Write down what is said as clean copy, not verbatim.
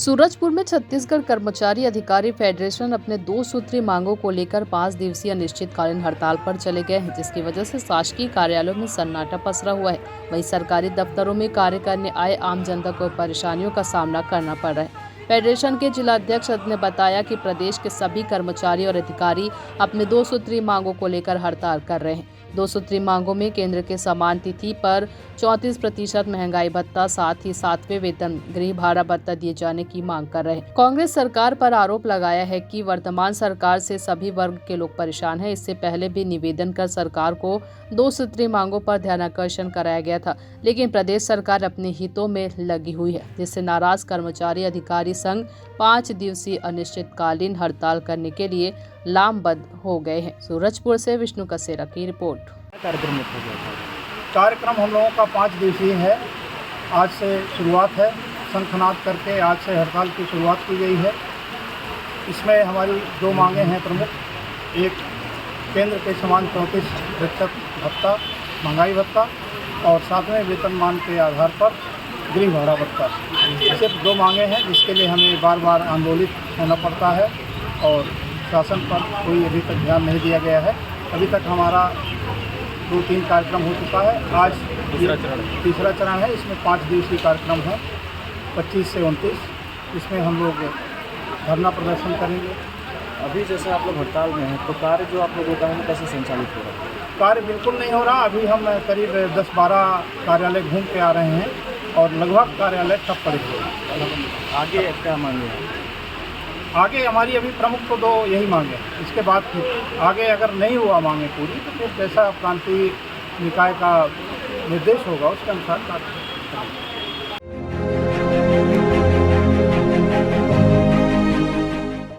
सूरजपुर में छत्तीसगढ़ कर्मचारी अधिकारी फेडरेशन अपने 2 सूत्री मांगों को लेकर 5 दिवसीय अनिश्चितकालीन हड़ताल पर चले गए हैं, जिसकी वजह से शासकीय कार्यालयों में सन्नाटा पसरा हुआ है। वहीं सरकारी दफ्तरों में कार्य करने आए आम जनता को परेशानियों का सामना करना पड़ रहा है। फेडरेशन के जिलाध्यक्ष ने बताया कि प्रदेश के सभी कर्मचारी और अधिकारी अपने 2 सूत्री मांगों को लेकर हड़ताल कर रहे हैं। 2 सूत्री मांगों में केंद्र के समान तिथि पर 34% महंगाई भत्ता, साथ ही 7वें वेतन गृह भाड़ा भत्ता दिए जाने की मांग कर रहे हैं। कांग्रेस सरकार पर आरोप लगाया है कि वर्तमान सरकार से सभी वर्ग के लोग परेशान हैं। इससे पहले भी निवेदन कर सरकार को 2 सूत्री मांगों पर ध्यानाकर्षण कराया गया था, लेकिन प्रदेश सरकार अपने हितों में लगी हुई है, जिससे नाराज कर्मचारी अधिकारी संघ 5 दिवसीय अनिश्चितकालीन हड़ताल करने के लिए लामबद्ध हो गए हैं। सूरजपुर से विष्णु कसेरा की रिपोर्ट। कार्यक्रम हम लोगों का 5 दिवसीय है। आज से शुरुआत है, शंखनाद करके आज से हड़ताल की शुरुआत की गई है। इसमें हमारी 2 मांगे हैं प्रमुख। एक, केंद्र के समान 34% भत्ता, महंगाई भत्ता, और 7वें वेतनमान के आधार पर गृह भाड़ा भत्ता। सिर्फ 2 मांगे हैं, जिसके लिए हमें बार बार आंदोलित होना पड़ता है और शासन पर कोई अभी तक ध्यान नहीं दिया गया है। अभी तक हमारा 2-3 कार्यक्रम हो चुका है। आज तीसरा चरण है। इसमें 5 दिवसीय कार्यक्रम है, 25 से 29। इसमें हम लोग धरना प्रदर्शन करेंगे। अभी जैसे आप लोग हड़ताल में हैं, तो कार्य जो आप लोगों का है कैसे संचालित हो रहा है? कार्य बिल्कुल नहीं हो रहा। अभी हम करीब 10-12 कार्यालय घूम के आ रहे हैं और लगभग कार्यालय ठप पड़े हुए। आगे क्या मांगे हैं? आगे हमारी अभी प्रमुख तो 2 यही मांगे हैं। इसके बाद फिर आगे अगर नहीं हुआ मांगे पूरी, तो फिर जैसा प्रांतीय निकाय का निर्देश होगा उसके अनुसार कार्य करेंगे।